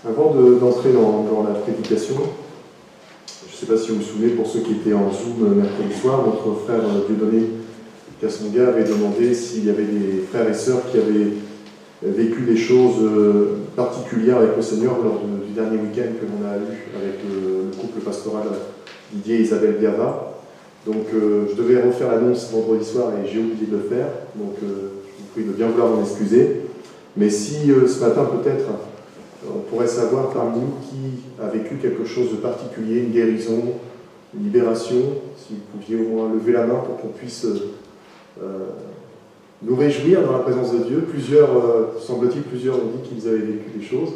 Avant d'entrer dans la prédication, je ne sais pas si vous vous souvenez, pour ceux qui étaient en Zoom mercredi soir, notre frère Dieudonné Kassonga avait demandé s'il y avait des frères et sœurs qui avaient vécu des choses particulières avec le Seigneur lors du dernier week-end que l'on a eu avec le couple pastoral Didier et Isabelle Biava. Donc je devais refaire l'annonce vendredi soir et j'ai oublié de le faire, donc je vous prie de bien vouloir m'en excuser. Mais si ce matin peut-être on pourrait savoir parmi nous qui a vécu quelque chose de particulier, une guérison, une libération, si vous pouviez au moins lever la main pour qu'on puisse nous réjouir dans la présence de Dieu. Plusieurs, semble-t-il, plusieurs ont dit qu'ils avaient vécu des choses.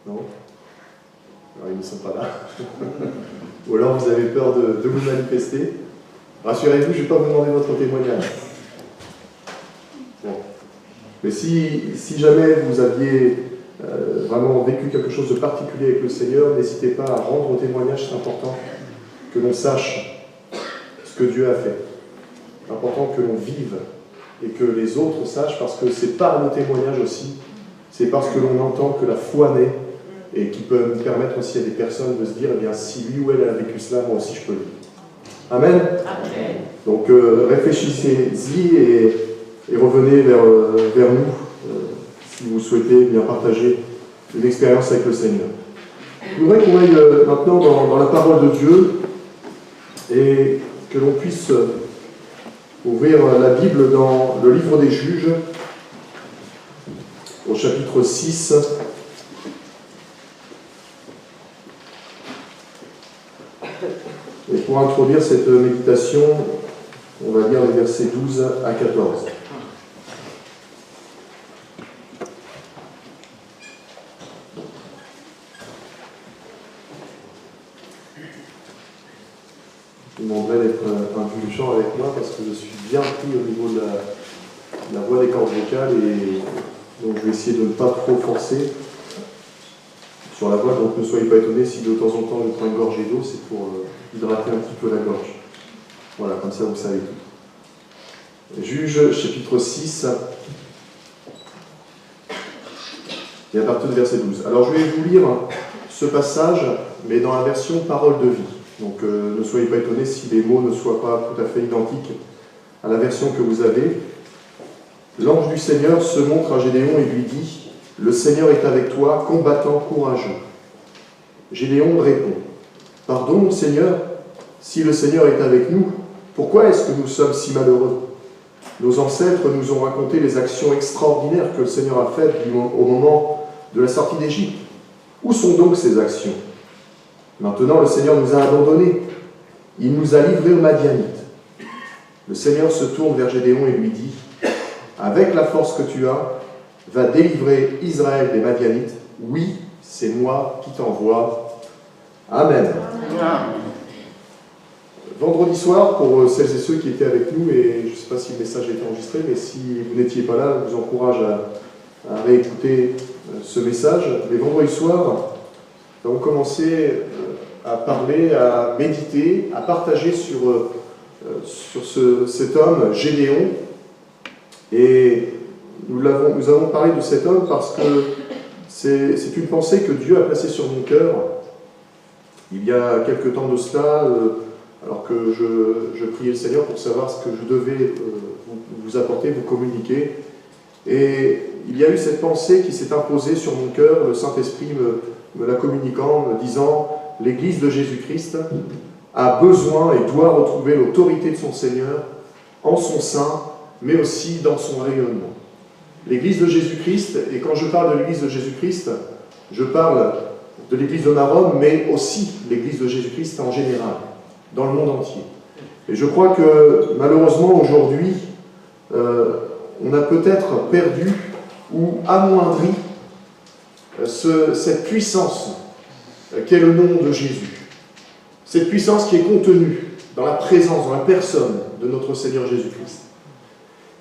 Non? Alors, ils ne sont pas là. Ou alors vous avez peur de vous manifester. Rassurez-vous, je ne vais pas vous demander votre témoignage. Bon. Mais si jamais vous aviez vraiment vécu quelque chose de particulier avec le Seigneur, n'hésitez pas à rendre témoignage, c'est important que l'on sache ce que Dieu a fait. C'est important que l'on vive et que les autres sachent, parce que c'est par le témoignage aussi, c'est parce que l'on entend que la foi naît et qui peut nous permettre aussi à des personnes de se dire, eh bien, si lui ou elle a vécu cela, moi aussi je peux le vivre. Amen. Amen. Donc réfléchissez-y et revenez vers nous si vous souhaitez bien partager une expérience avec le Seigneur. Je voudrais qu'on aille maintenant dans la parole de Dieu et que l'on puisse ouvrir la Bible dans le livre des Juges, au chapitre 6. Et pour introduire cette méditation, on va lire les versets 12 à 14. Je vous demanderai d'être indulgent avec moi parce que je suis bien pris au niveau de la voix des cordes vocales et donc je vais essayer de ne pas trop forcer sur la voix, donc ne soyez pas étonnés si de temps en temps je prends une gorgée d'eau, c'est pour hydrater un petit peu la gorge. Voilà, comme ça vous savez tout. Juge, chapitre 6, et à partir du verset 12. Alors je vais vous lire ce passage, mais dans la version parole de vie. Donc ne soyez pas étonnés si les mots ne soient pas tout à fait identiques à la version que vous avez. L'ange du Seigneur se montre à Gédéon et lui dit « Le Seigneur est avec toi, combattant courageux. » Gédéon répond « Pardon, Seigneur, si le Seigneur est avec nous, pourquoi est-ce que nous sommes si malheureux? Nos ancêtres nous ont raconté les actions extraordinaires que le Seigneur a faites au moment de la sortie d'Égypte. Où sont donc ces actions? Maintenant, le Seigneur nous a abandonnés. Il nous a livrés aux Madianites. » Le Seigneur se tourne vers Gédéon et lui dit « Avec la force que tu as, va délivrer Israël des Madianites. Oui, c'est moi qui t'envoie. Amen. » Vendredi soir, pour celles et ceux qui étaient avec nous, et je ne sais pas si le message a été enregistré, mais si vous n'étiez pas là, je vous encourage à réécouter ce message. Mais vendredi soir, nous avons commencé à parler, à méditer, à partager sur cet homme, Gédéon. Et nous avons parlé de cet homme parce que c'est une pensée que Dieu a placée sur mon cœur. Il y a quelque temps de cela, alors que je priais le Seigneur pour savoir ce que je devais vous apporter, vous communiquer. Et il y a eu cette pensée qui s'est imposée sur mon cœur, le Saint-Esprit me la communiquant, me disant « L'Église de Jésus-Christ a besoin et doit retrouver l'autorité de son Seigneur en son sein, mais aussi dans son rayonnement. » L'Église de Jésus-Christ, et quand je parle de l'Église de Jésus-Christ, je parle de l'Église de Maromme, mais aussi l'Église de Jésus-Christ en général, dans le monde entier. Et je crois que malheureusement aujourd'hui, on a peut-être perdu ou amoindri cette puissance qu'est le nom de Jésus. Cette puissance qui est contenue dans la présence, dans la personne de notre Seigneur Jésus-Christ.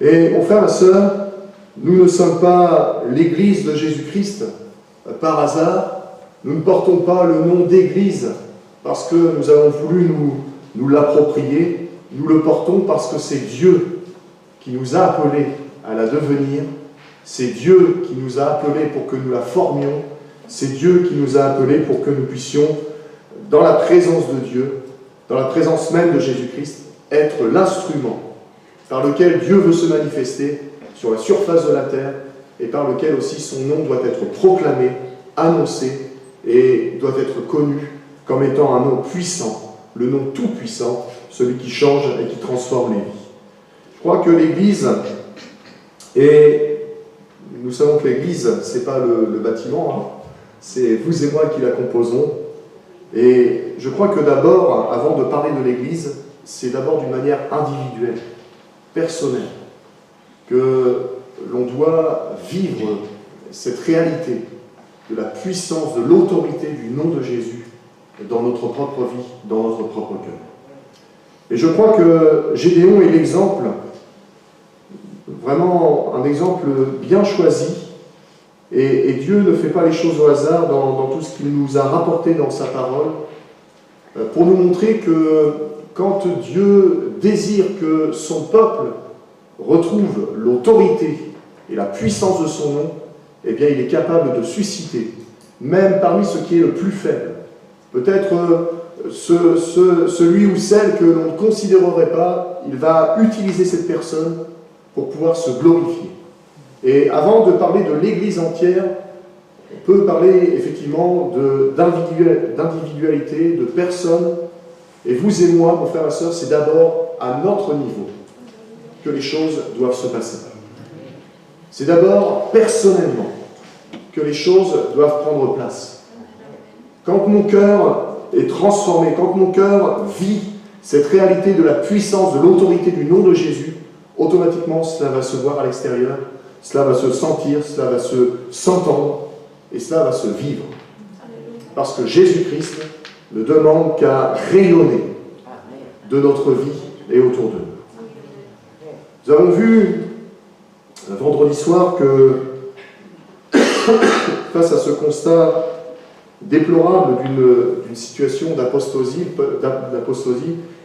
Et mon frère, ma sœur, nous ne sommes pas l'Église de Jésus-Christ par hasard. Nous ne portons pas le nom d'Église parce que nous avons voulu nous l'approprier. Nous le portons parce que c'est Dieu qui nous a appelés à la devenir C'est Dieu qui nous a appelés pour que nous la formions. C'est Dieu qui nous a appelés pour que nous puissions, dans la présence de Dieu, dans la présence même de Jésus-Christ, être l'instrument par lequel Dieu veut se manifester sur la surface de la terre et par lequel aussi son nom doit être proclamé, annoncé et doit être connu comme étant un nom puissant, le nom tout-puissant, celui qui change et qui transforme les vies. Je crois que l'Église, et nous savons que l'Église, ce n'est pas le bâtiment, hein, c'est vous et moi qui la composons. Et je crois que d'abord, avant de parler de l'Église, c'est d'abord d'une manière individuelle, personnelle, que l'on doit vivre cette réalité de la puissance, de l'autorité du nom de Jésus dans notre propre vie, dans notre propre cœur. Et je crois que Gédéon est l'exemple, vraiment un exemple bien choisi, et Dieu ne fait pas les choses au hasard dans tout ce qu'il nous a rapporté dans sa parole, pour nous montrer que quand Dieu désire que son peuple retrouve l'autorité et la puissance de son nom, eh bien il est capable de susciter, même parmi ceux qui est le plus faible, peut-être celui ou celle que l'on ne considérerait pas, il va utiliser cette personne pour pouvoir se glorifier. Et avant de parler de l'Église entière, on peut parler effectivement d'individualité, de personnes. Et vous et moi, mon frère et sœur, c'est d'abord à notre niveau que les choses doivent se passer. C'est d'abord personnellement que les choses doivent prendre place. Quand mon cœur est transformé, quand mon cœur vit cette réalité de la puissance, de l'autorité du nom de Jésus, automatiquement cela va se voir à l'extérieur, cela va se sentir, cela va se s'entendre et cela va se vivre. Parce que Jésus-Christ ne demande qu'à rayonner de notre vie et autour de nous. Nous avons vu vendredi soir que face à ce constat déplorable d'une situation d'apostasie,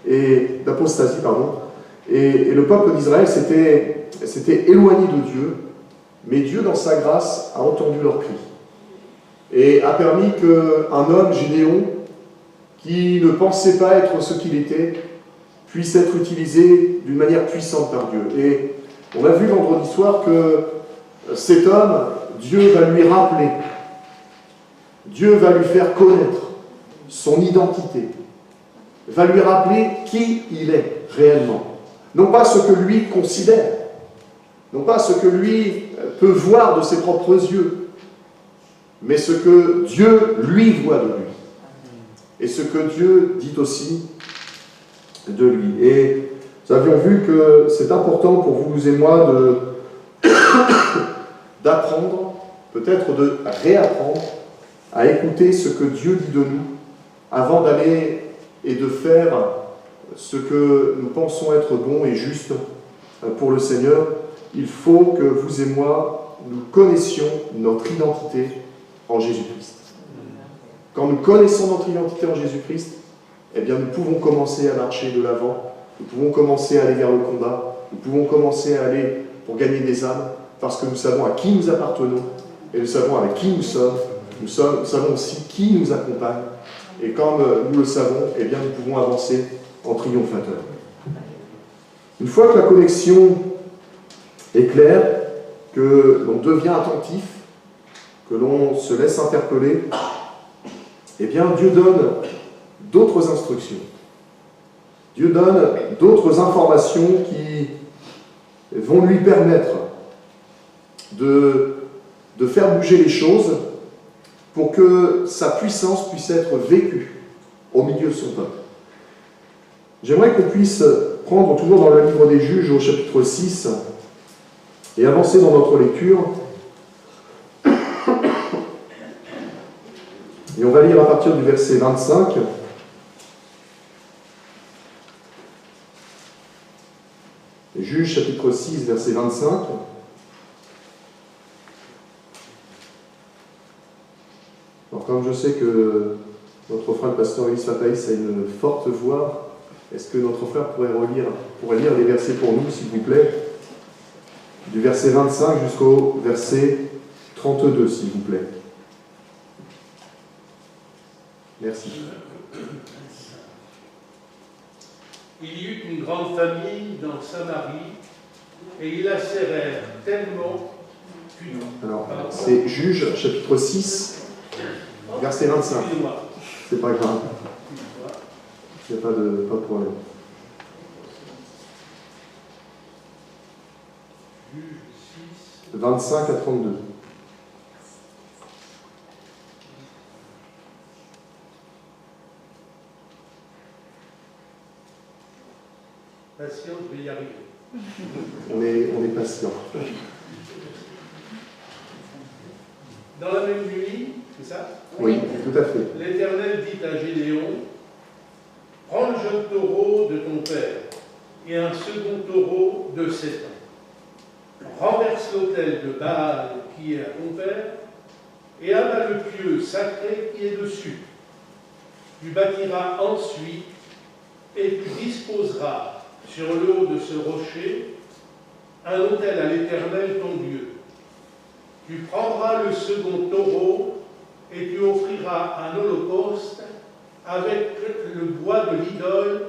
et le peuple d'Israël s'était éloigné de Dieu, mais Dieu, dans sa grâce, a entendu leurs cris et a permis qu'un homme, Gédéon, qui ne pensait pas être ce qu'il était, puisse être utilisé d'une manière puissante par Dieu. Et on a vu vendredi soir que cet homme, Dieu va lui rappeler, Dieu va lui faire connaître son identité, va lui rappeler qui il est réellement. Non pas ce que lui considère, non pas ce que lui peut voir de ses propres yeux, mais ce que Dieu lui voit de lui. Et ce que Dieu dit aussi de lui. Et nous avions vu que c'est important pour vous et moi d'apprendre, peut-être de réapprendre, à écouter ce que Dieu dit de nous, avant d'aller et de faire ce que nous pensons être bon et juste pour le Seigneur. Il faut que vous et moi, nous connaissions notre identité en Jésus-Christ. Quand nous connaissons notre identité en Jésus-Christ, eh bien nous pouvons commencer à marcher de l'avant, nous pouvons commencer à aller vers le combat, nous pouvons commencer à aller pour gagner des âmes, parce que nous savons à qui nous appartenons, et nous savons avec qui nous sommes, nous savons aussi qui nous accompagne, et comme nous le savons, eh bien nous pouvons avancer en triomphateur. Une fois que la connexion est claire, que l'on devient attentif, que l'on se laisse interpeller, eh bien Dieu donne d'autres instructions. Dieu donne d'autres informations qui vont lui permettre de faire bouger les choses pour que sa puissance puisse être vécue au milieu de son peuple. J'aimerais qu'on puisse prendre toujours dans le livre des Juges au chapitre 6 et avancer dans notre lecture. Et on va lire à partir du verset 25. Juges chapitre 6, verset 25. Alors comme je sais que notre frère le pasteur Elis Fapaïs a une forte voix, est-ce que notre frère pourrait lire les versets pour nous, s'il vous plaît? du verset 25 jusqu'au verset 32, s'il vous plaît. Merci. Il y eut une grande famine dans Samarie, et ils lacérèrent tellement qu'une... Alors, c'est Juges, chapitre 6, verset 25. C'est pas grave. Il n'y a pas de problème. Juges 6. 25 à 32. Patient, je vais y arriver. On est patient. Dans la même nuit, c'est ça? Oui, tout à fait. L'Éternel dit à Gédéon, prends le jeune taureau de ton père et un second taureau de 7 ans. Renverse l'autel de Baal qui est à ton père et abat le pieu sacré qui est dessus. Tu bâtiras ensuite et tu disposeras sur le haut de ce rocher un autel à l'Éternel ton Dieu. Tu prendras le second taureau et tu offriras un holocauste avec le bois de l'idole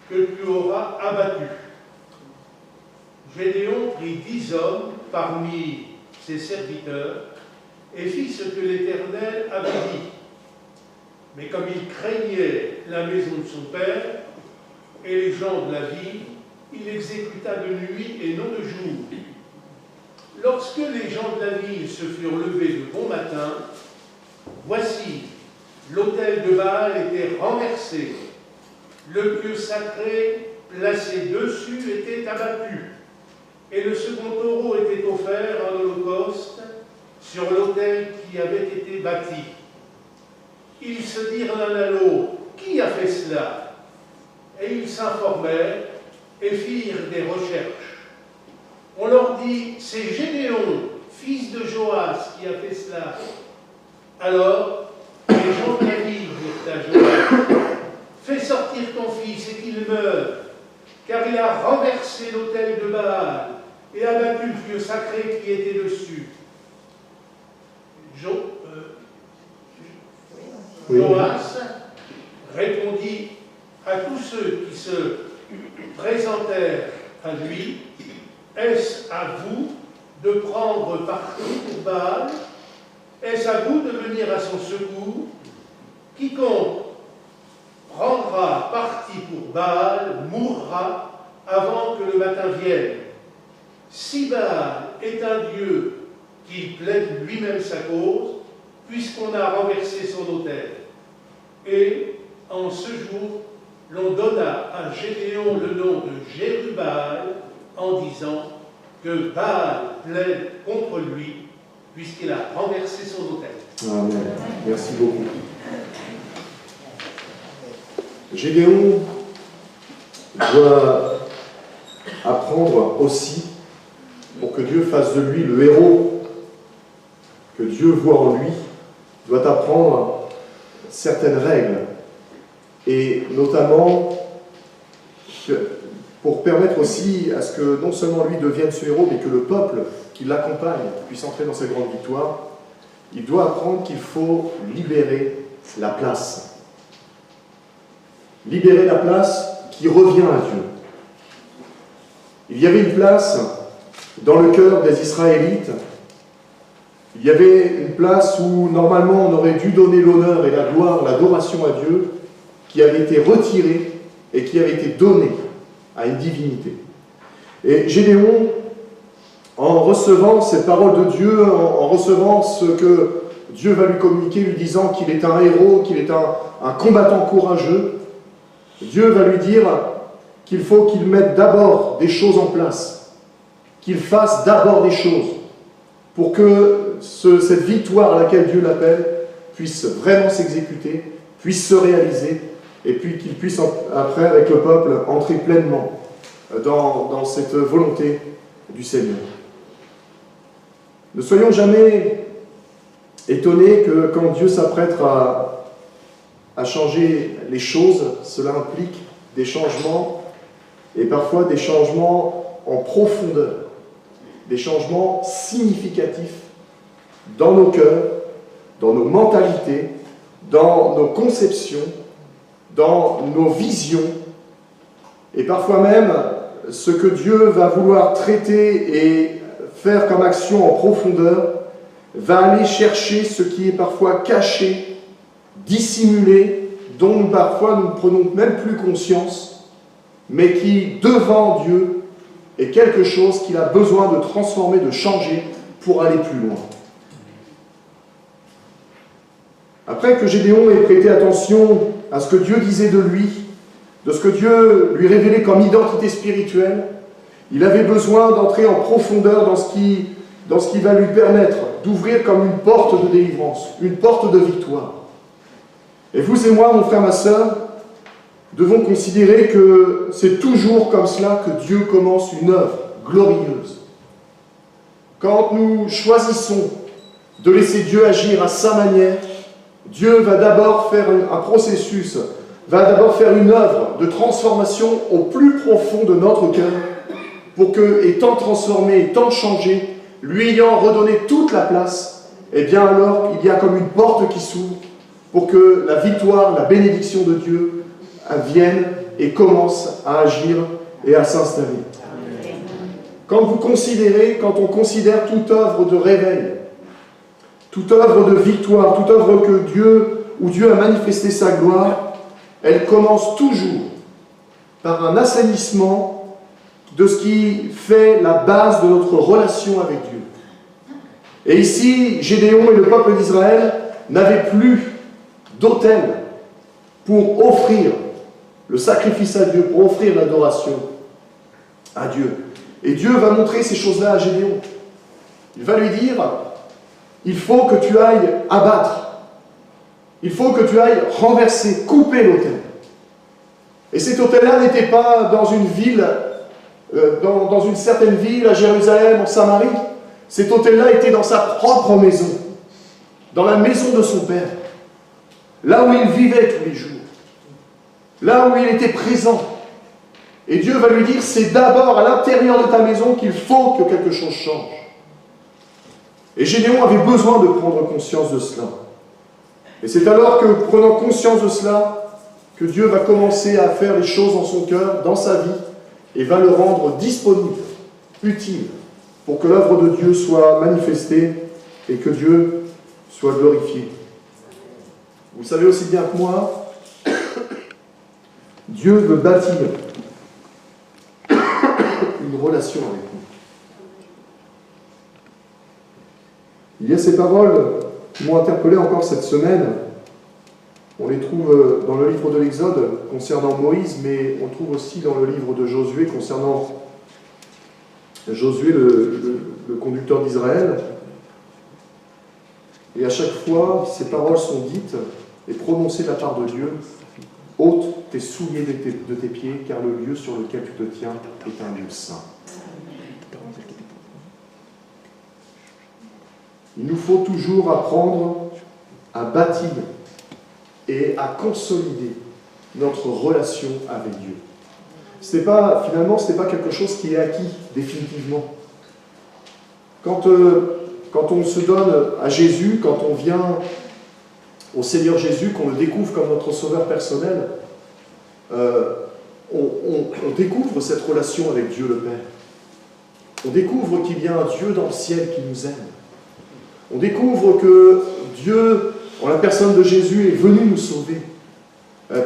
que tu auras abattu. Gédéon prit 10 hommes parmi ses serviteurs et fit ce que l'Éternel avait dit. Mais comme il craignait la maison de son père et les gens de la ville, il exécuta de nuit et non de jour. Lorsque les gens de la ville se furent levés de bon matin, voici, l'autel de Baal était renversé, le pieu sacré placé dessus était abattu, et le second taureau était offert en holocauste sur l'autel qui avait été bâti. Ils se dirent l'un à l'autre, qui a fait cela? Et ils s'informèrent et firent des recherches. On leur dit, c'est Gédéon, fils de Joas, qui a fait cela. Alors, les gens de la ville dirent à Joas, fais sortir ton fils et qu'il meure, car il a renversé l'autel de Baal et abattu le pieu sacré qui était dessus. Joas répondit à tous ceux qui se présentèrent à lui, est-ce à vous de prendre parti pour Baal? Est-ce à vous de venir à son secours? Quiconque prendra parti pour Baal mourra avant que le matin vienne. Si Baal est un dieu, qu'il plaide lui-même sa cause, puisqu'on a renversé son autel. Et en ce jour, l'on donna à Gédéon le nom de Jérubbaal en disant que Baal plaide contre lui puisqu'il a renversé son autel. Amen. Merci beaucoup. Gédéon doit apprendre aussi, pour que Dieu fasse de lui le héros que Dieu voit en lui, doit apprendre certaines règles. Et notamment, pour permettre aussi à ce que non seulement lui devienne ce héros, mais que le peuple qui l'accompagne puisse entrer dans cette grande victoire, il doit apprendre qu'il faut libérer la place. Libérer la place qui revient à Dieu. Il y avait une place dans le cœur des Israélites. Il y avait une place où normalement on aurait dû donner l'honneur et la gloire, l'adoration à Dieu, qui avait été retirée et qui avait été donnée à une divinité. Et Gédéon, en recevant cette parole de Dieu, en recevant ce que Dieu va lui communiquer, lui disant qu'il est un héros, qu'il est un combattant courageux, Dieu va lui dire qu'il faut qu'il mette d'abord des choses en place, qu'il fasse d'abord des choses, pour que cette victoire à laquelle Dieu l'appelle puisse vraiment s'exécuter, puisse se réaliser, et puis qu'il puisse après, avec le peuple, entrer pleinement dans cette volonté du Seigneur. Ne soyons jamais étonnés que quand Dieu s'apprête à changer les choses, cela implique des changements, et parfois des changements en profondeur. des changements significatifs dans nos cœurs, dans nos mentalités, dans nos conceptions, dans nos visions, et parfois même ce que Dieu va vouloir traiter et faire comme action en profondeur, va aller chercher ce qui est parfois caché, dissimulé, dont parfois nous ne prenons même plus conscience, mais qui, devant Dieu, est quelque chose qu'il a besoin de transformer, de changer pour aller plus loin. Après que Gédéon ait prêté attention à ce que Dieu disait de lui, de ce que Dieu lui révélait comme identité spirituelle, il avait besoin d'entrer en profondeur dans ce qui va lui permettre d'ouvrir comme une porte de délivrance, une porte de victoire. Et vous et moi, mon frère, ma sœur, devons considérer que c'est toujours comme cela que Dieu commence une œuvre glorieuse. Quand nous choisissons de laisser Dieu agir à sa manière, Dieu va d'abord faire un processus, va d'abord faire une œuvre de transformation au plus profond de notre cœur, pour que, étant transformé, étant changé, lui ayant redonné toute la place, eh bien alors il y a comme une porte qui s'ouvre pour que la victoire, la bénédiction de Dieu vienne et commence à agir et à s'installer. Quand on considère toute œuvre de réveil, toute œuvre de victoire, toute œuvre où Dieu a manifesté sa gloire, elle commence toujours par un assainissement de ce qui fait la base de notre relation avec Dieu. Et ici, Gédéon et le peuple d'Israël n'avaient plus d'autel pour offrir le sacrifice à Dieu, pour offrir l'adoration à Dieu. Et Dieu va montrer ces choses-là à Gédéon. Il va lui dire, il faut que tu ailles abattre, il faut que tu ailles renverser, couper l'autel. Et cet autel-là n'était pas dans une ville, dans une certaine ville, à Jérusalem, en Samarie. Cet autel-là était dans sa propre maison, dans la maison de son père, là où il vivait tous les jours, là où il était présent. Et Dieu va lui dire, c'est d'abord à l'intérieur de ta maison qu'il faut que quelque chose change. Et Gédéon avait besoin de prendre conscience de cela. Et c'est alors que, prenant conscience de cela, que Dieu va commencer à faire les choses dans son cœur, dans sa vie, et va le rendre disponible, utile, pour que l'œuvre de Dieu soit manifestée et que Dieu soit glorifié. Vous savez aussi bien que moi, Dieu veut bâtir une relation avec nous. Il y a ces paroles qui m'ont interpellé encore cette semaine. On les trouve dans le livre de l'Exode concernant Moïse, mais on trouve aussi dans le livre de Josué concernant Josué, le conducteur d'Israël. Et à chaque fois, ces paroles sont dites et prononcées de la part de Dieu. Ôte tes souliers de tes pieds, car le lieu sur lequel tu te tiens est un lieu saint. Il nous faut toujours apprendre à bâtir et à consolider notre relation avec Dieu. Finalement, ce n'est pas quelque chose qui est acquis définitivement. Quand on se donne à Jésus, quand on vient au Seigneur Jésus, qu'on le découvre comme notre sauveur personnel, on découvre cette relation avec Dieu le Père. On découvre qu'il y a un Dieu dans le ciel qui nous aime. On découvre que Dieu, en la personne de Jésus, est venu nous sauver,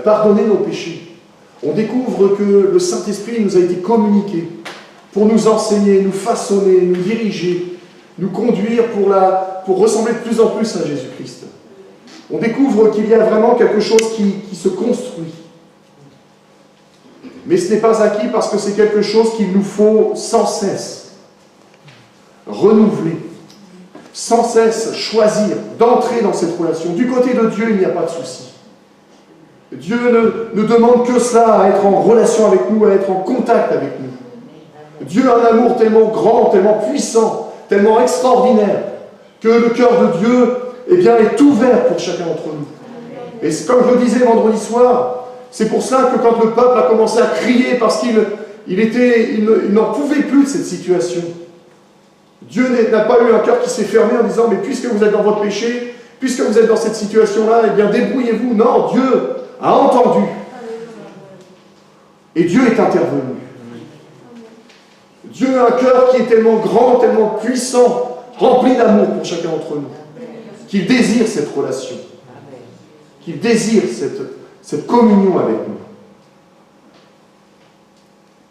pardonner nos péchés. On découvre que le Saint-Esprit nous a été communiqué pour nous enseigner, nous façonner, nous diriger, nous conduire pour ressembler de plus en plus à Jésus-Christ. On découvre qu'il y a vraiment quelque chose qui se construit. Mais ce n'est pas acquis parce que c'est quelque chose qu'il nous faut sans cesse renouveler, sans cesse choisir d'entrer dans cette relation. Du côté de Dieu, il n'y a pas de souci. Dieu ne demande que cela, à être en relation avec nous, à être en contact avec nous. Dieu a un amour tellement grand, tellement puissant, tellement extraordinaire, que le cœur de Dieu est ouvert pour chacun d'entre nous. Et comme je le disais vendredi soir, c'est pour cela que quand le peuple a commencé à crier parce qu'il n'en pouvait plus de cette situation, Dieu n'a pas eu un cœur qui s'est fermé en disant « Mais puisque vous êtes dans votre péché, puisque vous êtes dans cette situation-là, eh bien débrouillez-vous. » Non, Dieu a entendu. Et Dieu est intervenu. Dieu a un cœur qui est tellement grand, tellement puissant, rempli d'amour pour chacun d'entre nous, qu'il désire cette relation, qu'il désire cette communion avec nous.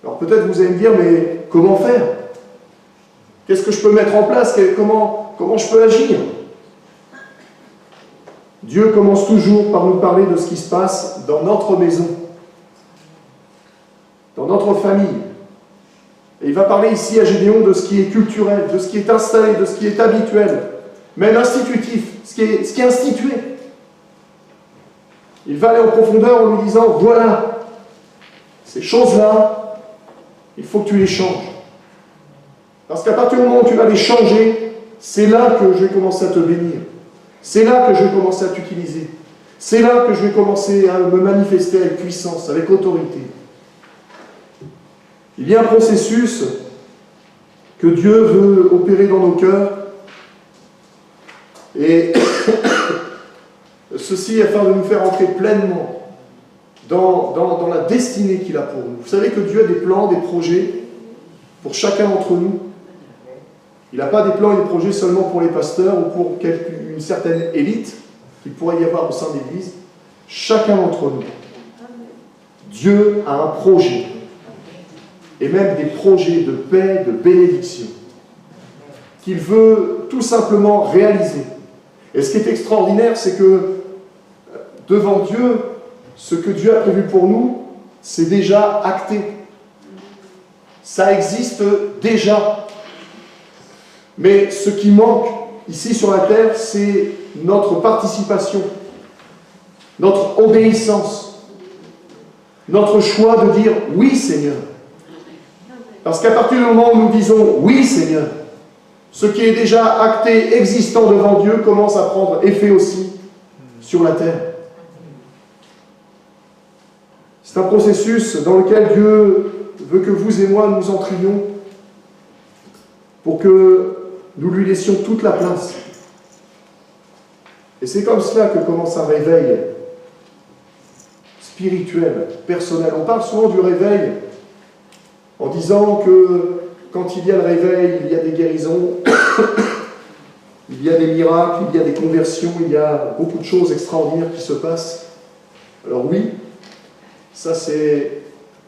Alors peut-être vous allez me dire, mais comment faire? Qu'est-ce que je peux mettre en place? Comment je peux agir? Dieu commence toujours par nous parler de ce qui se passe dans notre maison, dans notre famille. Et il va parler ici à Gédéon de ce qui est culturel, de ce qui est installé, de ce qui est habituel, même institutif, ce qui est institué. Il va aller en profondeur en lui disant, voilà, ces choses-là, il faut que tu les changes. Parce qu'à partir du moment où tu vas les changer, c'est là que je vais commencer à te bénir. C'est là que je vais commencer à t'utiliser. C'est là que je vais commencer à me manifester avec puissance, avec autorité. Il y a un processus que Dieu veut opérer dans nos cœurs. Et ceci afin de nous faire entrer pleinement dans la destinée qu'il a pour nous. Vous savez que Dieu a des plans, des projets pour chacun d'entre nous. Il n'a pas des plans et des projets seulement pour les pasteurs ou pour une certaine élite qu'il pourrait y avoir au sein de l'Église. Chacun d'entre nous. Dieu a un projet. Et même des projets de paix, de bénédiction, qu'il veut tout simplement réaliser. Et ce qui est extraordinaire, c'est que devant Dieu, ce que Dieu a prévu pour nous, c'est déjà acté. Ça existe déjà. Mais ce qui manque ici sur la terre, c'est notre participation, notre obéissance, notre choix de dire « Oui, Seigneur ». Parce qu'à partir du moment où nous disons « Oui, Seigneur », ce qui est déjà acté, existant devant Dieu, commence à prendre effet aussi sur la terre. C'est un processus dans lequel Dieu veut que vous et moi nous entrions pour que nous lui laissions toute la place. Et c'est comme cela que commence un réveil spirituel, personnel. On parle souvent du réveil en disant que quand il y a le réveil, il y a des guérisons, il y a des miracles, il y a des conversions, il y a beaucoup de choses extraordinaires qui se passent. Alors oui, ça c'est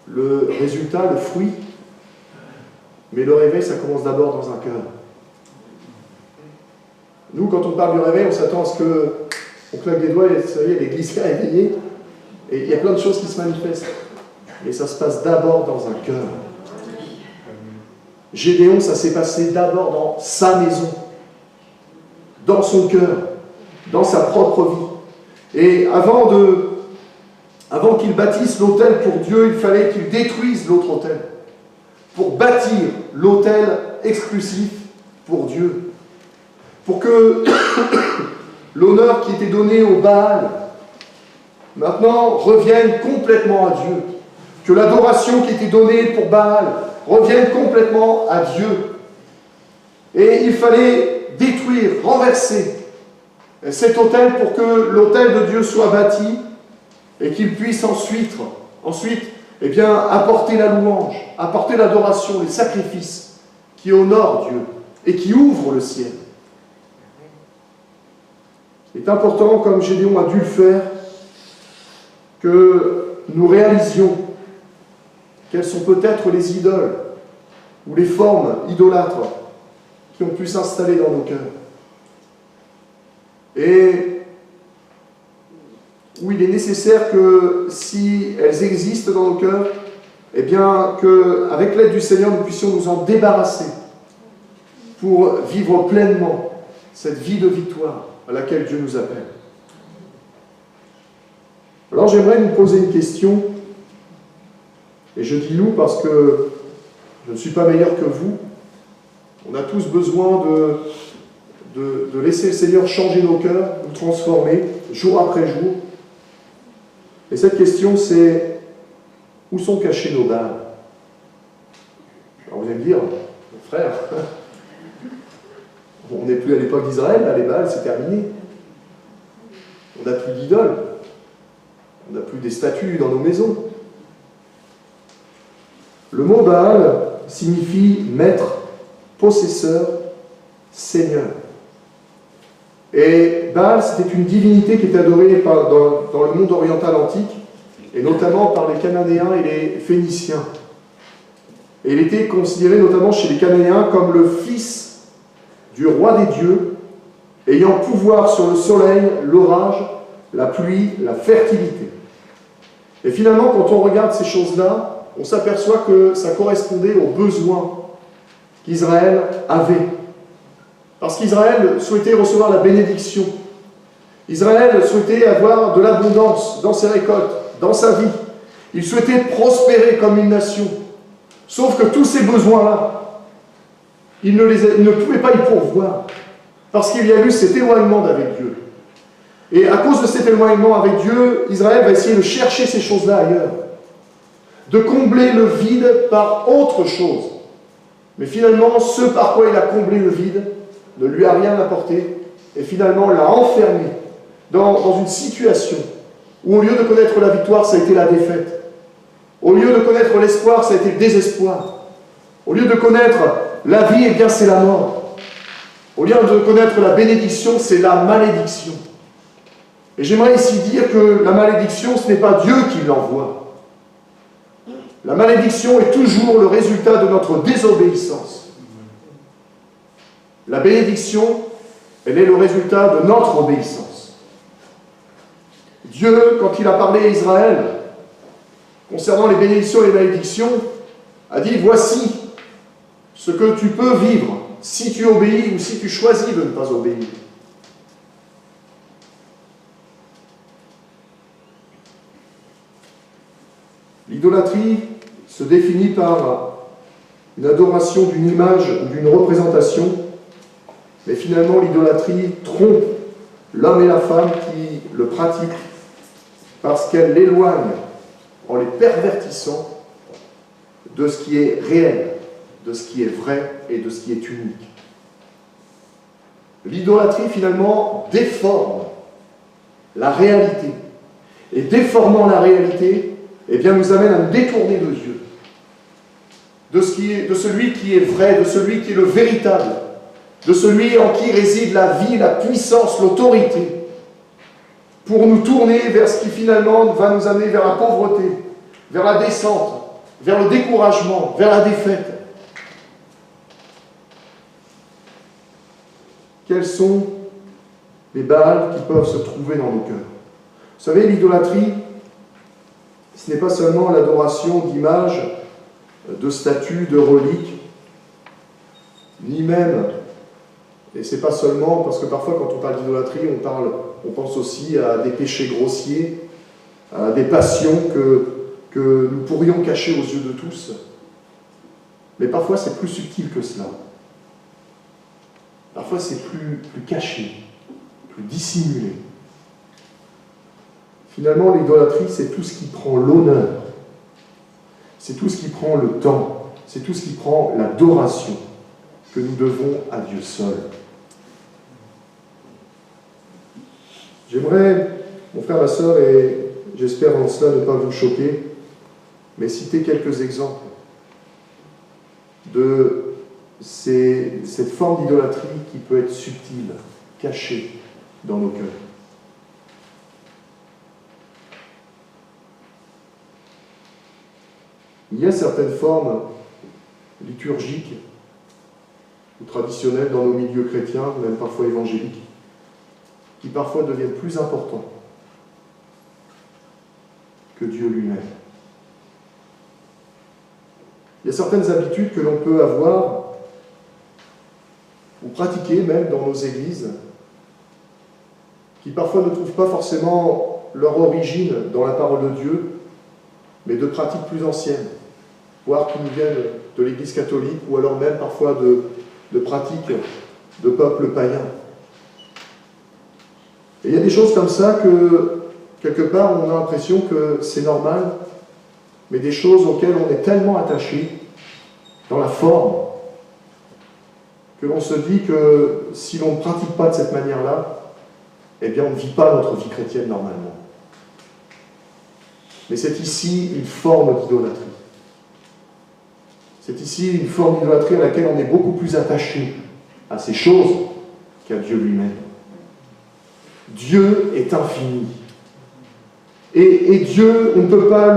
le résultat, le fruit, mais le réveil, ça commence d'abord dans un cœur. Nous, quand on parle du réveil, on s'attend à ce qu'on claque des doigts et ça y est, l'église est réveillée, et il y a plein de choses qui se manifestent. Mais ça se passe d'abord dans un cœur. Gédéon, ça s'est passé d'abord dans sa maison, dans son cœur, dans sa propre vie. Et avant qu'il bâtisse l'autel pour Dieu, il fallait qu'il détruise l'autre autel, pour bâtir l'autel exclusif pour Dieu. Pour que l'honneur qui était donné au Baal, maintenant, revienne complètement à Dieu. Que l'adoration qui était donnée pour Baal revienne complètement à Dieu. Et il fallait détruire, renverser cet autel pour que l'autel de Dieu soit bâti et qu'il puisse ensuite eh bien, apporter la louange, apporter l'adoration, les sacrifices qui honorent Dieu et qui ouvrent le ciel. Il est important, comme Gédéon a dû le faire, que nous réalisions quelles sont peut-être les idoles ou les formes idolâtres qui ont pu s'installer dans nos cœurs. Et où il est nécessaire que, si elles existent dans nos cœurs, eh bien, qu'avec l'aide du Seigneur, nous puissions nous en débarrasser pour vivre pleinement cette vie de victoire à laquelle Dieu nous appelle. Alors j'aimerais nous poser une question, et je dis nous parce que je ne suis pas meilleur que vous. On a tous besoin de laisser le Seigneur changer nos cœurs, nous transformer, jour après jour. Et cette question c'est, où sont cachés nos Baals? Alors vous allez me dire, frère, On n'est plus à l'époque d'Israël, là, les Baals, c'est terminé. On n'a plus d'idoles. On n'a plus des statues dans nos maisons. Le mot Baal signifie maître, possesseur, seigneur. Et Baal, c'était une divinité qui était adorée dans le monde oriental antique, et notamment par les Cananéens et les Phéniciens. Et il était considéré notamment chez les Cananéens comme le fils du roi des dieux, ayant pouvoir sur le soleil, l'orage, la pluie, la fertilité. Et finalement, quand on regarde ces choses-là, on s'aperçoit que ça correspondait aux besoins qu'Israël avait. Parce qu'Israël souhaitait recevoir la bénédiction. Israël souhaitait avoir de l'abondance dans ses récoltes, dans sa vie. Il souhaitait prospérer comme une nation. Sauf que tous ces besoins-là, il ne pouvait pas y pourvoir. Parce qu'il y a eu cet éloignement d'avec Dieu. Et à cause de cet éloignement avec Dieu, Israël va essayer de chercher ces choses-là ailleurs. De combler le vide par autre chose. Mais finalement, ce par quoi il a comblé le vide ne lui a rien apporté et finalement l'a enfermé dans une situation où au lieu de connaître la victoire, ça a été la défaite. Au lieu de connaître l'espoir, ça a été le désespoir. Au lieu de connaître la vie, eh bien c'est la mort. Au lieu de connaître la bénédiction, c'est la malédiction. Et j'aimerais ici dire que la malédiction, ce n'est pas Dieu qui l'envoie. La malédiction est toujours le résultat de notre désobéissance. La bénédiction, elle est le résultat de notre obéissance. Dieu, quand il a parlé à Israël, concernant les bénédictions et les malédictions, a dit, voici ce que tu peux vivre si tu obéis ou si tu choisis de ne pas obéir. L'idolâtrie se définit par une adoration d'une image ou d'une représentation, mais finalement l'idolâtrie trompe l'homme et la femme qui le pratiquent parce qu'elle l'éloigne en les pervertissant de ce qui est réel, de ce qui est vrai et de ce qui est unique. L'idolâtrie finalement déforme la réalité. Et déformant la réalité, eh bien, nous amène à nous détourner de Dieu, de celui qui est vrai, de celui qui est le véritable, de celui en qui réside la vie, la puissance, l'autorité, pour nous tourner vers ce qui finalement va nous amener vers la pauvreté, vers la descente, vers le découragement, vers la défaite. Quels sont les Baals qui peuvent se trouver dans nos cœurs? Vous savez, l'idolâtrie, ce n'est pas seulement l'adoration d'images, de statues, de reliques, ni même, et c'est pas seulement, parce que parfois quand on parle d'idolâtrie, on pense aussi à des péchés grossiers, à des passions que nous pourrions cacher aux yeux de tous. Mais parfois c'est plus subtil que cela. Parfois c'est plus caché, plus dissimulé. Finalement, l'idolâtrie, c'est tout ce qui prend l'honneur, c'est tout ce qui prend le temps, c'est tout ce qui prend l'adoration que nous devons à Dieu seul. J'aimerais, mon frère, ma sœur, et j'espère en cela ne pas vous choquer, mais citer quelques exemples de cette forme d'idolâtrie qui peut être subtile, cachée dans nos cœurs. Il y a certaines formes liturgiques ou traditionnelles dans nos milieux chrétiens, même parfois évangéliques, qui parfois deviennent plus importants que Dieu lui-même. Il y a certaines habitudes que l'on peut avoir ou pratiquer même dans nos églises qui parfois ne trouvent pas forcément leur origine dans la parole de Dieu, mais de pratiques plus anciennes, voire qui nous viennent de l'Église catholique, ou alors même parfois de pratiques de peuples païens. Et il y a des choses comme ça que, quelque part, on a l'impression que c'est normal, mais des choses auxquelles on est tellement attaché, dans la forme, que l'on se dit que si l'on ne pratique pas de cette manière-là, eh bien on ne vit pas notre vie chrétienne normalement. Mais c'est ici une forme d'idolâtrie. C'est ici une forme d'idolâtrie à laquelle on est beaucoup plus attaché à ces choses qu'à Dieu lui-même. Dieu est infini. Et Dieu, on ne peut pas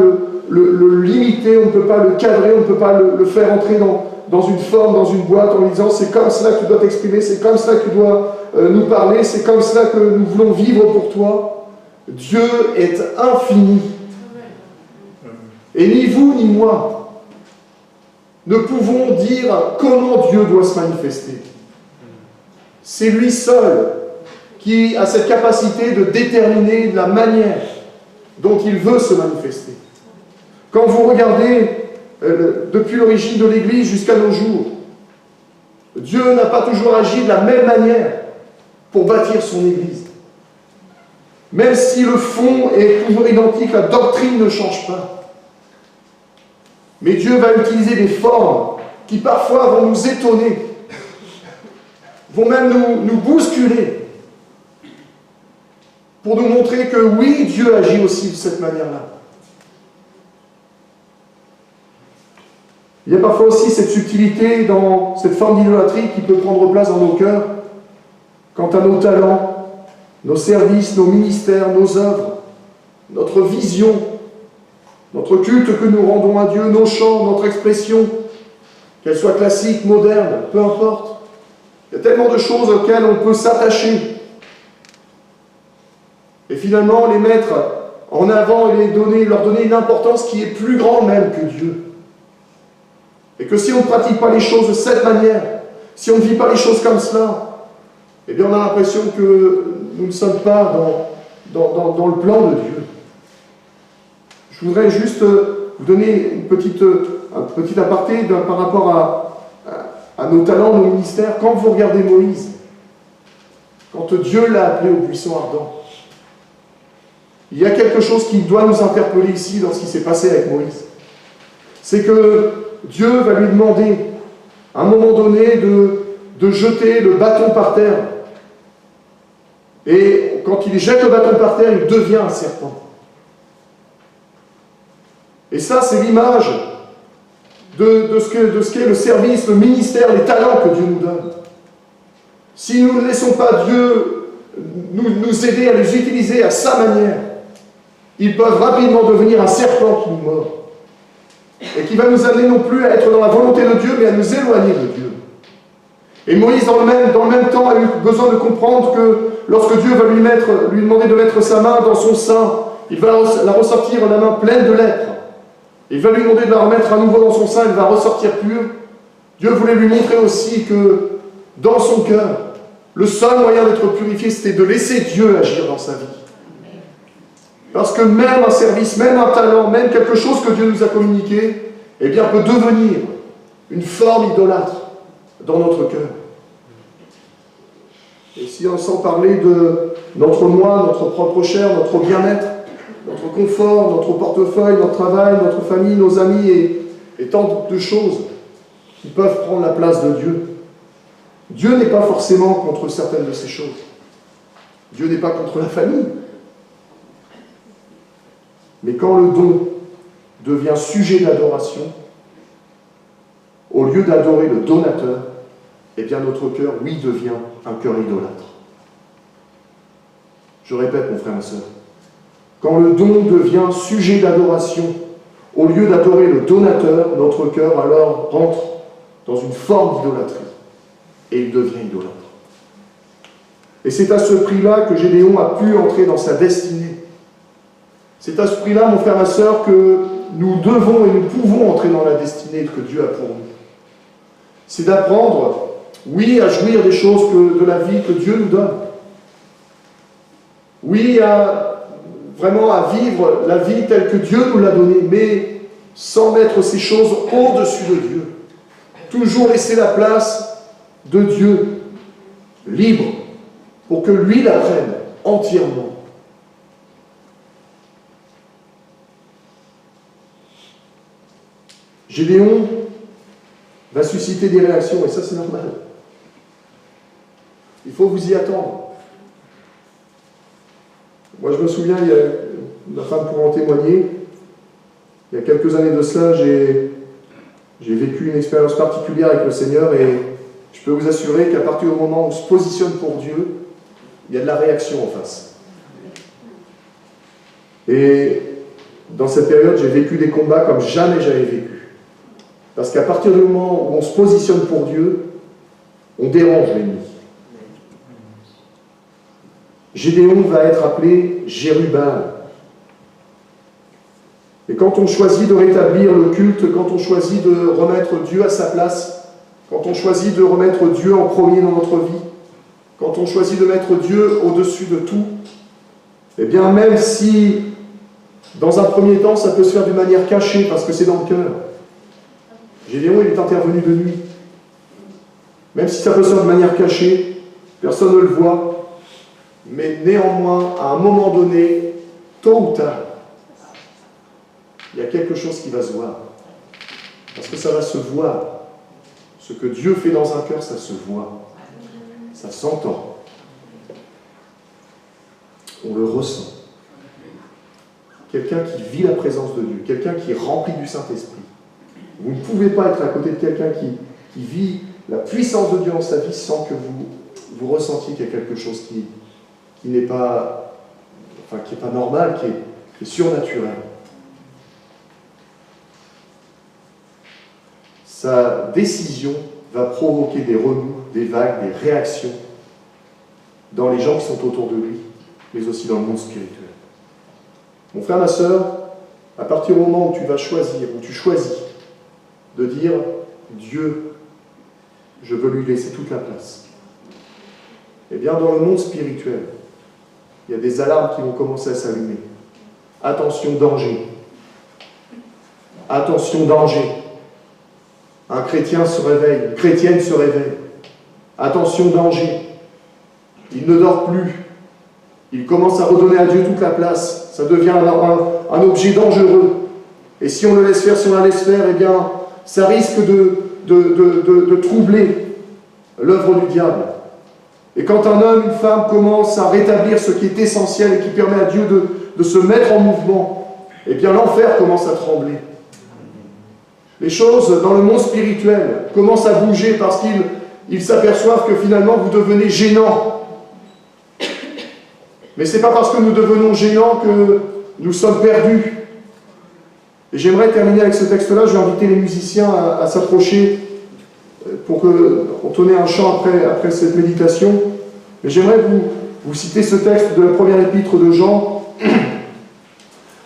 le limiter, on ne peut pas le cadrer, on ne peut pas le faire entrer dans une forme, dans une boîte, en lui disant c'est comme cela que tu dois t'exprimer, c'est comme cela que tu dois nous parler, c'est comme cela que nous voulons vivre pour toi. Dieu est infini. Et ni vous ni moi ne pouvons dire comment Dieu doit se manifester. C'est lui seul qui a cette capacité de déterminer la manière dont il veut se manifester. Quand vous regardez depuis l'origine de l'Église jusqu'à nos jours, Dieu n'a pas toujours agi de la même manière pour bâtir son Église. Même si le fond est toujours identique, la doctrine ne change pas. Mais Dieu va utiliser des formes qui parfois vont nous étonner, vont même nous bousculer, pour nous montrer que oui, Dieu agit aussi de cette manière-là. Il y a parfois aussi cette subtilité dans cette forme d'idolâtrie qui peut prendre place dans nos cœurs, quant à nos talents, nos services, nos ministères, nos œuvres, notre vision, notre culte que nous rendons à Dieu, nos chants, notre expression, qu'elle soit classique, moderne, peu importe. Il y a tellement de choses auxquelles on peut s'attacher. Et finalement, les mettre en avant et leur donner une importance qui est plus grande même que Dieu. Et que si on ne pratique pas les choses de cette manière, si on ne vit pas les choses comme cela, eh bien on a l'impression que nous ne sommes pas dans le plan de Dieu. Je voudrais juste vous donner un petit aparté par rapport à nos talents, nos ministères. Quand vous regardez Moïse, quand Dieu l'a appelé au buisson ardent, il y a quelque chose qui doit nous interpeller ici dans ce qui s'est passé avec Moïse. C'est que Dieu va lui demander, à un moment donné, de jeter le bâton par terre. Et quand il jette le bâton par terre, il devient un serpent. Et ça, c'est l'image de ce qu'est le service, le ministère, les talents que Dieu nous donne. Si nous ne laissons pas Dieu nous aider à les utiliser à sa manière, ils peuvent rapidement devenir un serpent qui nous mord. Et qui va nous amener non plus à être dans la volonté de Dieu, mais à nous éloigner de Dieu. Et Moïse, dans le même temps, a eu besoin de comprendre que lorsque Dieu va lui demander de mettre sa main dans son sein, il va la ressortir la main pleine de lèpre. Il va lui demander de la remettre à nouveau dans son sein, elle va ressortir pure. Dieu voulait lui montrer aussi que dans son cœur, le seul moyen d'être purifié, c'était de laisser Dieu agir dans sa vie. Parce que même un service, même un talent, même quelque chose que Dieu nous a communiqué, eh bien, peut devenir une forme idolâtre dans notre cœur. Et si on s'en parlait de notre moi, notre propre chair, notre bien-être, notre confort, notre portefeuille, notre travail, notre famille, nos amis et tant de choses qui peuvent prendre la place de Dieu. Dieu n'est pas forcément contre certaines de ces choses. Dieu n'est pas contre la famille. Mais quand le don devient sujet d'adoration, au lieu d'adorer le donateur, eh bien notre cœur, oui, devient un cœur idolâtre. Je répète, mon frère et sœur, quand le don devient sujet d'adoration, au lieu d'adorer le donateur, notre cœur alors rentre dans une forme d'idolâtrie. Et il devient idolâtre. Et c'est à ce prix-là que Gédéon a pu entrer dans sa destinée. C'est à ce prix-là, mon frère et sœur, que nous devons et nous pouvons entrer dans la destinée que Dieu a pour nous. C'est d'apprendre, oui, à jouir des choses de la vie que Dieu nous donne. Oui, vraiment à vivre la vie telle que Dieu nous l'a donnée, mais sans mettre ces choses au-dessus de Dieu. Toujours laisser la place de Dieu, libre, pour que lui la prenne entièrement. Gédéon va susciter des réactions, et ça c'est normal. faut vous y attendre. Moi, je me souviens, ma femme pourra en témoigner, il y a quelques années de cela, j'ai vécu une expérience particulière avec le Seigneur et je peux vous assurer qu'à partir du moment où on se positionne pour Dieu, il y a de la réaction en face. Et dans cette période, j'ai vécu des combats comme jamais j'avais vécu. Parce qu'à partir du moment où on se positionne pour Dieu, on dérange l'ennemi. Gédéon va être appelé Jérubbaal. Et quand on choisit de rétablir le culte, quand on choisit de remettre Dieu à sa place, quand on choisit de remettre Dieu en premier dans notre vie, quand on choisit de mettre Dieu au-dessus de tout, eh bien même si dans un premier temps ça peut se faire d'une manière cachée parce que c'est dans le cœur, Gédéon il est intervenu de nuit. Même si ça peut se faire de manière cachée, personne ne le voit, mais néanmoins, à un moment donné, tôt ou tard, il y a quelque chose qui va se voir. Parce que ça va se voir. Ce que Dieu fait dans un cœur, ça se voit. Ça s'entend. On le ressent. Quelqu'un qui vit la présence de Dieu, quelqu'un qui est rempli du Saint-Esprit. Vous ne pouvez pas être à côté de quelqu'un qui vit la puissance de Dieu dans sa vie sans que vous ressentiez qu'il y a quelque chose qui n'est pas, enfin, qui n'est pas normal, qui est surnaturel. Sa décision va provoquer des remous, des vagues, des réactions dans les gens qui sont autour de lui, mais aussi dans le monde spirituel. Mon frère, ma sœur, à partir du moment où tu vas choisir, où tu choisis de dire « Dieu, je veux lui laisser toute la place », eh bien, dans le monde spirituel, il y a des alarmes qui vont commencer à s'allumer. Attention, danger. Attention, danger. Un chrétien se réveille, une chrétienne se réveille. Attention, danger. Il ne dort plus. Il commence à redonner à Dieu toute la place. Ça devient un objet dangereux. Et si on le laisse faire, si on la laisse faire, eh bien, ça risque de troubler l'œuvre du diable. Et quand un homme, une femme commence à rétablir ce qui est essentiel et qui permet à Dieu de se mettre en mouvement, eh bien l'enfer commence à trembler. Les choses dans le monde spirituel commencent à bouger parce qu'ils s'aperçoivent que finalement vous devenez gênants. Mais ce n'est pas parce que nous devenons gênants que nous sommes perdus. Et j'aimerais terminer avec ce texte-là. Je vais inviter les musiciens à s'approcher pour entonner un chant après cette méditation. Mais j'aimerais vous citer ce texte de la première épître de Jean,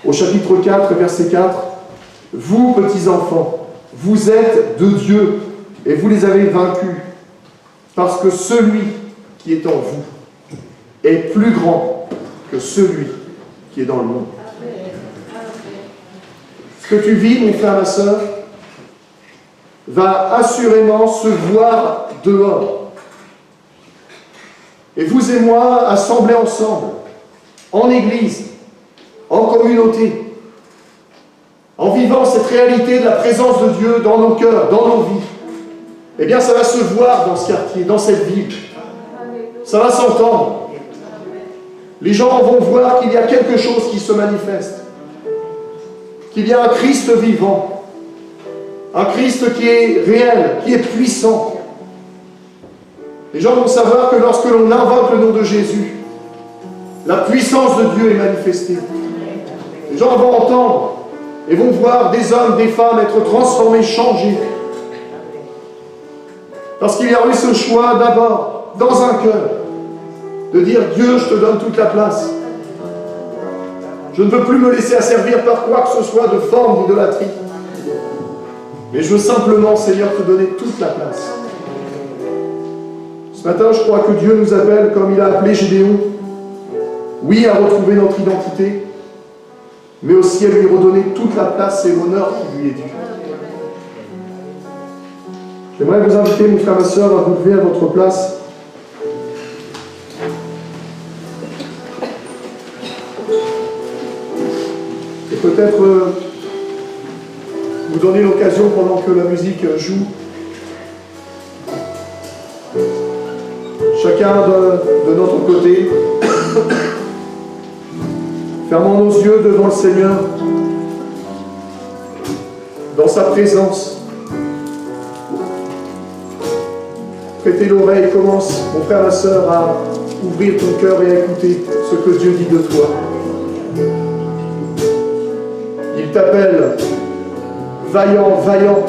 au chapitre 4, verset 4. « Vous, petits enfants, vous êtes de Dieu, et vous les avez vaincus, parce que celui qui est en vous est plus grand que celui qui est dans le monde. » Ce que tu vis, mon frère, ma sœur, va assurément se voir dehors. Et vous et moi, assemblés ensemble, en église, en communauté, en vivant cette réalité de la présence de Dieu dans nos cœurs, dans nos vies, eh bien ça va se voir dans ce quartier, dans cette ville. Ça va s'entendre. Les gens vont voir qu'il y a quelque chose qui se manifeste. Qu'il y a un Christ vivant. Un Christ qui est réel, qui est puissant. Les gens vont savoir que lorsque l'on invoque le nom de Jésus, la puissance de Dieu est manifestée. Les gens vont entendre et vont voir des hommes, des femmes être transformés, changés. Parce qu'il y a eu ce choix d'abord, dans un cœur, de dire « Dieu, je te donne toute la place. Je ne veux plus me laisser asservir par quoi que ce soit de forme d'idolâtrie. Mais je veux simplement, Seigneur, te donner toute la place. » Ce matin, je crois que Dieu nous appelle, comme il a appelé Gédéon, oui, à retrouver notre identité, mais aussi à lui redonner toute la place et l'honneur qui lui est dû. J'aimerais vous inviter, mon frère, ma soeur, à vous lever à votre place. Et peut-être vous donner l'occasion, pendant que la musique joue, chacun de notre côté, fermons nos yeux devant le Seigneur, dans sa présence. Prêtez l'oreille, commence, mon frère, ma soeur, à ouvrir ton cœur et à écouter ce que Dieu dit de toi. Il t'appelle vaillant, vaillant,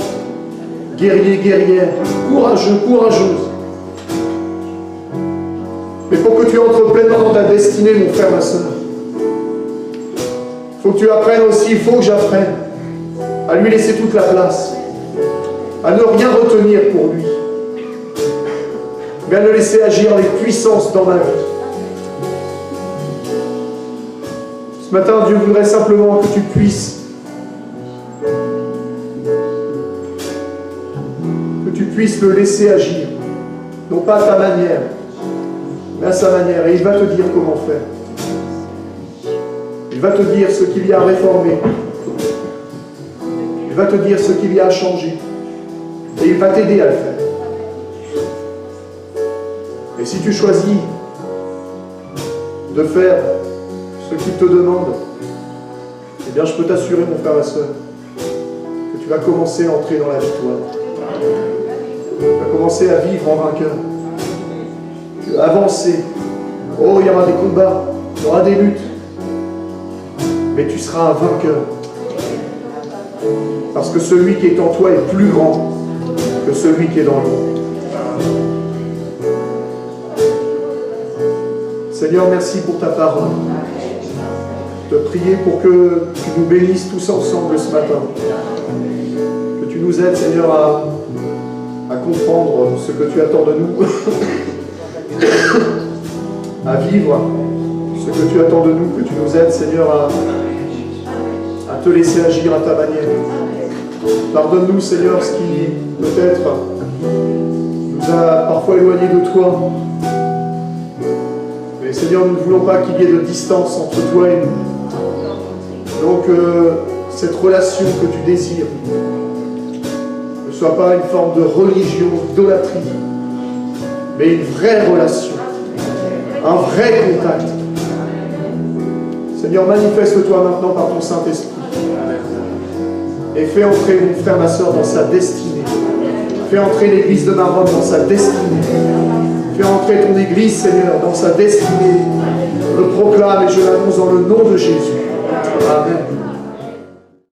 guerrier, guerrière, courageux, courageuse. Mais pour que tu entres pleinement dans ta destinée, mon frère, ma soeur, il faut que tu apprennes aussi, il faut que j'apprenne à lui laisser toute la place, à ne rien retenir pour lui, mais à le laisser agir avec puissance dans ma vie. Ce matin, Dieu voudrait simplement que tu puisses le laisser agir, non pas à ta manière, mais à sa manière, et il va te dire comment faire. Il va te dire ce qu'il y a à réformer. Il va te dire ce qu'il y a à changer. Et il va t'aider à le faire. Et si tu choisis de faire ce qu'il te demande, eh bien je peux t'assurer, mon frère et soeur, que tu vas commencer à entrer dans la victoire. Tu vas commencer à vivre en vainqueur. Tu vas avancer. Oh, il y aura des combats, il y aura des luttes. Mais tu seras un vainqueur. Parce que celui qui est en toi est plus grand que celui qui est dans nous. Seigneur, merci pour ta parole. Je te prie pour que tu nous bénisses tous ensemble ce matin. Que tu nous aides, Seigneur, à comprendre ce que tu attends de nous, à vivre ce que tu attends de nous, que tu nous aides, Seigneur, à te laisser agir à ta manière. Pardonne-nous, Seigneur, ce qui peut-être nous a parfois éloignés de toi. Mais Seigneur, nous ne voulons pas qu'il y ait de distance entre toi et nous. Donc, cette relation que tu désires ne soit pas une forme de religion, d'idolâtrie, mais une vraie relation, un vrai contact. Seigneur, manifeste-toi maintenant par ton Saint-Esprit et fais entrer mon frère, ma soeur dans sa destinée. Fais entrer l'église de Maroc dans sa destinée. Fais entrer ton église, Seigneur, dans sa destinée. Je le proclame et je l'annonce dans le nom de Jésus. Amen.